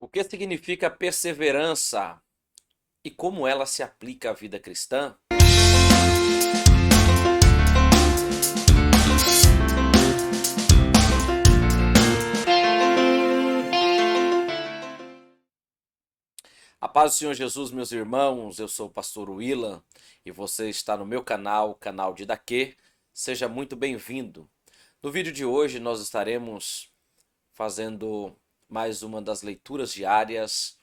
O que significa perseverança e como ela se aplica à vida cristã? A paz do Senhor Jesus, meus irmãos, eu sou o pastor Willan e você está no meu canal, o canal de Daquê. Seja muito bem-vindo. No vídeo de hoje nós estaremos fazendo mais uma das leituras diárias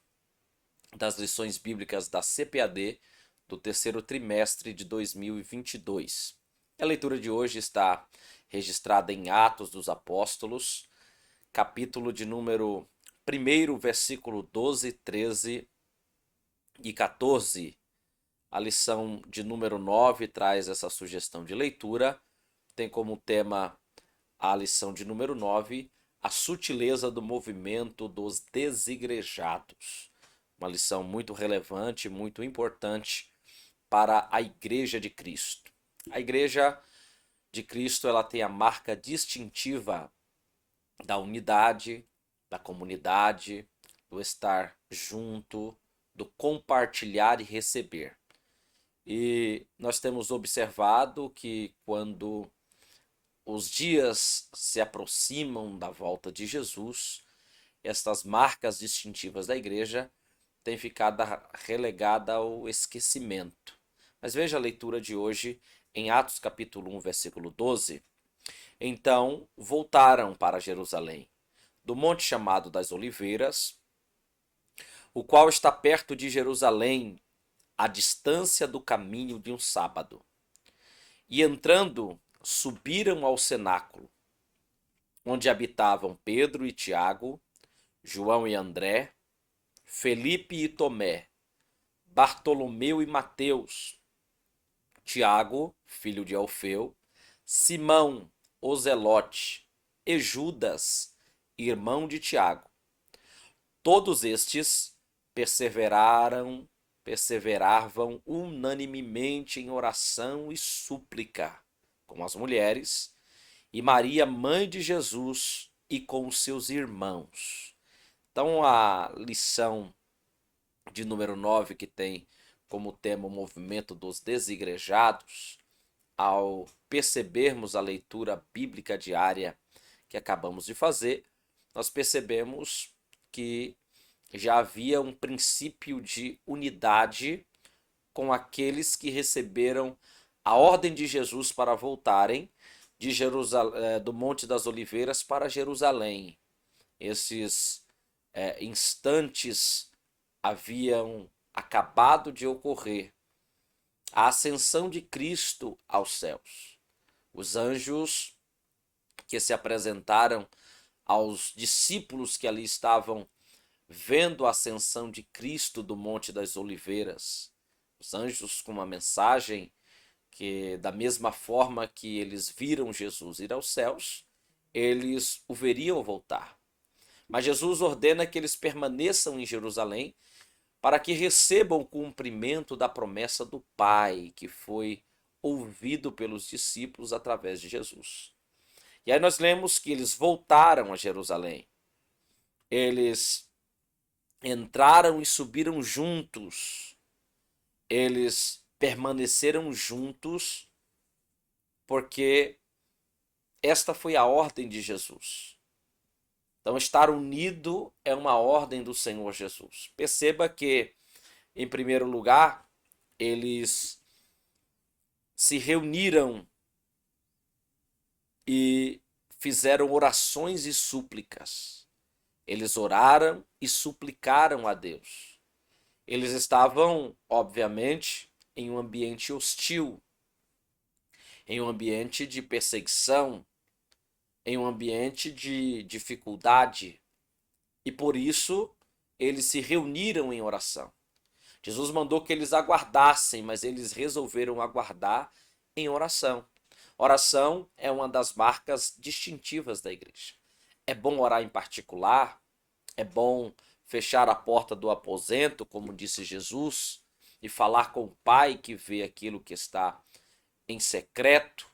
das lições bíblicas da CPAD do terceiro trimestre de 2022. A leitura de hoje está registrada em Atos dos Apóstolos, capítulo de número 1, versículo 12, 13 e 14. A lição de número 9 traz essa sugestão de leitura. Tem como tema a lição de número 9, a sutileza do movimento dos desigrejados. Uma lição muito relevante, muito importante para a Igreja de Cristo. A Igreja de Cristo ela tem a marca distintiva da unidade, da comunidade, do estar junto, do compartilhar e receber. E nós temos observado que quando os dias se aproximam da volta de Jesus, estas marcas distintivas da igreja têm ficado relegada ao esquecimento. Mas veja a leitura de hoje em Atos capítulo 1, versículo 12. Então voltaram para Jerusalém, do monte chamado das Oliveiras, o qual está perto de Jerusalém, à distância do caminho de um sábado. E entrando, subiram ao cenáculo, onde habitavam Pedro e Tiago, João e André, Felipe e Tomé, Bartolomeu e Mateus, Tiago, filho de Alfeu, Simão, o Zelote, e Judas, irmão de Tiago. Todos estes perseveravam unanimemente em oração e súplica com as mulheres e Maria, mãe de Jesus, e com os seus irmãos. Então, a lição de número 9, que tem como tema o movimento dos desigrejados, ao percebermos a leitura bíblica diária que acabamos de fazer, nós percebemos que já havia um princípio de unidade com aqueles que receberam a ordem de Jesus para voltarem de do Monte das Oliveiras para Jerusalém. Esses instantes haviam acabado de ocorrer. A ascensão de Cristo aos céus. Os anjos que se apresentaram aos discípulos que ali estavam vendo a ascensão de Cristo do Monte das Oliveiras. Os anjos com uma mensagem que, da mesma forma que eles viram Jesus ir aos céus, eles o veriam voltar. Mas Jesus ordena que eles permaneçam em Jerusalém para que recebam o cumprimento da promessa do Pai, que foi ouvido pelos discípulos através de Jesus. E aí nós lemos que eles voltaram a Jerusalém. Eles entraram e subiram juntos. Eles permaneceram juntos porque esta foi a ordem de Jesus. Então, estar unido é uma ordem do Senhor Jesus. Perceba que, em primeiro lugar, eles se reuniram e fizeram orações e súplicas. Eles oraram e suplicaram a Deus. Eles estavam, obviamente, em um ambiente hostil, em um ambiente de perseguição, em um ambiente de dificuldade. E por isso eles se reuniram em oração. Jesus mandou que eles aguardassem, mas eles resolveram aguardar em oração. Oração é uma das marcas distintivas da igreja. É bom orar em particular, é bom fechar a porta do aposento, como disse Jesus, e falar com o Pai que vê aquilo que está em secreto.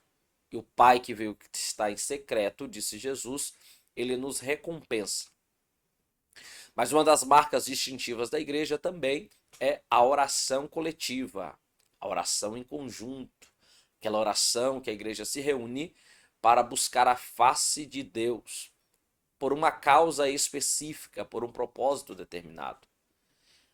E o Pai que vê o que está em secreto, disse Jesus, ele nos recompensa. Mas uma das marcas distintivas da igreja também é a oração coletiva, a oração em conjunto, aquela oração que a igreja se reúne para buscar a face de Deus, por uma causa específica, por um propósito determinado.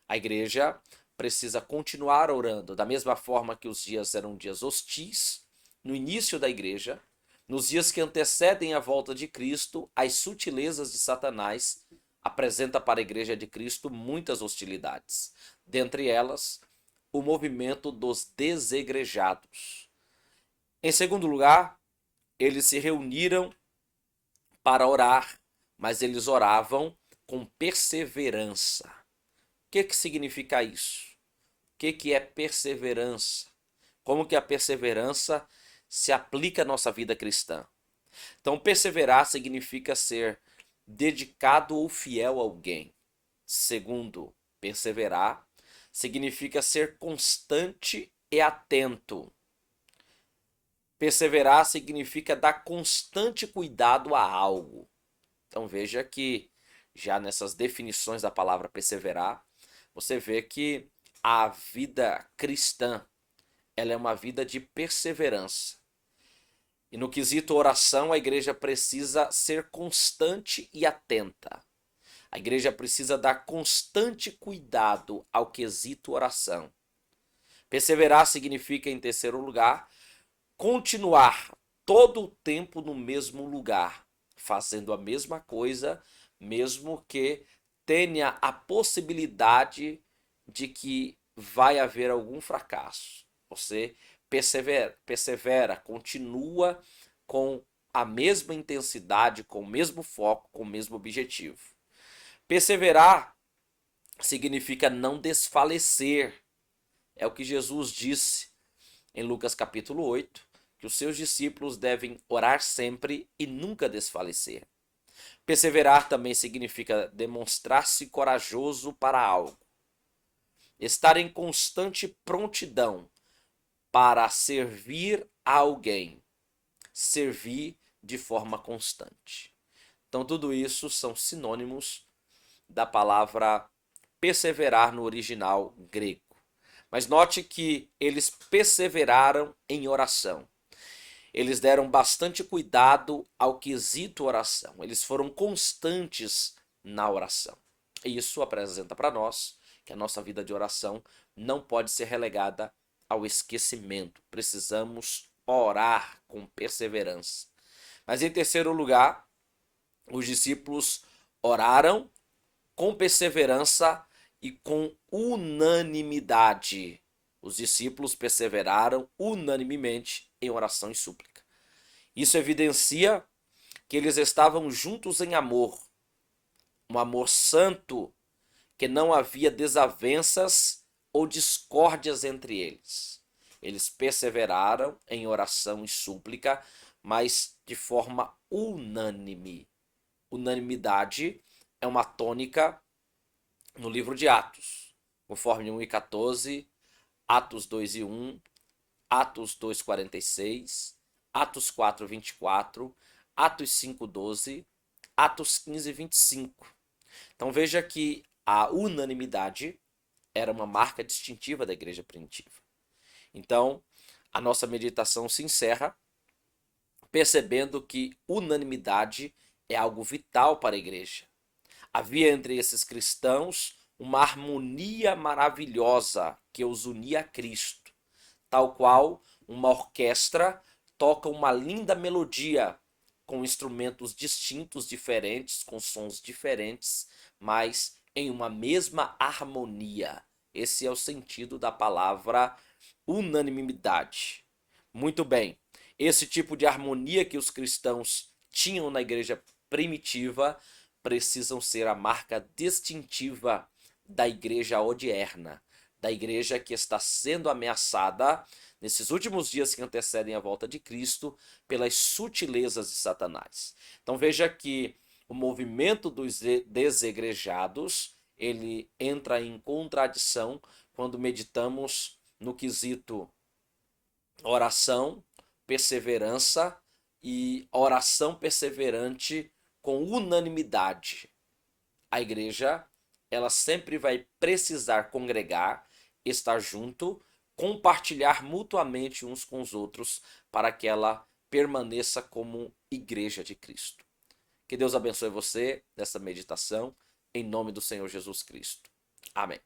A igreja precisa continuar orando, da mesma forma que os dias eram dias hostis, no início da igreja, nos dias que antecedem a volta de Cristo, as sutilezas de Satanás apresenta para a igreja de Cristo muitas hostilidades. Dentre elas, o movimento dos desegrejados. Em segundo lugar, eles se reuniram para orar, mas eles oravam com perseverança. O que significa isso? O que é perseverança? Como que a perseverança se aplica à nossa vida cristã? Então, perseverar significa ser dedicado ou fiel a alguém. Segundo, perseverar significa ser constante e atento. Perseverar significa dar constante cuidado a algo. Então veja que já nessas definições da palavra perseverar, você vê que a vida cristã, ela é uma vida de perseverança. E no quesito oração, a igreja precisa ser constante e atenta. A igreja precisa dar constante cuidado ao quesito oração. Perseverar significa, em terceiro lugar, continuar todo o tempo no mesmo lugar, fazendo a mesma coisa, mesmo que tenha a possibilidade de que vai haver algum fracasso. Você persevera, continua com a mesma intensidade, com o mesmo foco, com o mesmo objetivo. Perseverar significa não desfalecer. É o que Jesus disse em Lucas capítulo 8, que os seus discípulos devem orar sempre e nunca desfalecer. Perseverar também significa demonstrar-se corajoso para algo. Estar em constante prontidão para servir a alguém. Servir de forma constante. Então, tudo isso são sinônimos da palavra perseverar no original grego. Mas note que eles perseveraram em oração. Eles deram bastante cuidado ao quesito oração. Eles foram constantes na oração. E isso apresenta para nós que a nossa vida de oração não pode ser relegada ao esquecimento. Precisamos orar com perseverança. Mas em terceiro lugar, os discípulos oraram com perseverança e com unanimidade. Os discípulos perseveraram unanimemente em oração e súplica. Isso evidencia que eles estavam juntos em amor, um amor santo, que não havia desavenças ou discórdias entre eles. Eles perseveraram em oração e súplica, mas de forma unânime. Unanimidade é uma tônica no livro de Atos, conforme 1:14, Atos 2:1, Atos 2:46, Atos 4:24, Atos 5:12, Atos 15:25. Então veja que a unanimidade era uma marca distintiva da igreja primitiva. Então, a nossa meditação se encerra percebendo que unanimidade é algo vital para a igreja. Havia entre esses cristãos uma harmonia maravilhosa que os unia a Cristo, tal qual uma orquestra toca uma linda melodia com instrumentos distintos, diferentes, com sons diferentes, mas em uma mesma harmonia. Esse é o sentido da palavra unanimidade. Muito bem, esse tipo de harmonia que os cristãos tinham na igreja primitiva precisam ser a marca distintiva da igreja odierna, da igreja que está sendo ameaçada nesses últimos dias que antecedem a volta de Cristo pelas sutilezas de Satanás. Então veja que o movimento dos desegrejados, ele entra em contradição quando meditamos no quesito oração, perseverança e oração perseverante com unanimidade. A igreja ela sempre vai precisar congregar, estar junto, compartilhar mutuamente uns com os outros para que ela permaneça como igreja de Cristo. Que Deus abençoe você nessa meditação, em nome do Senhor Jesus Cristo. Amém.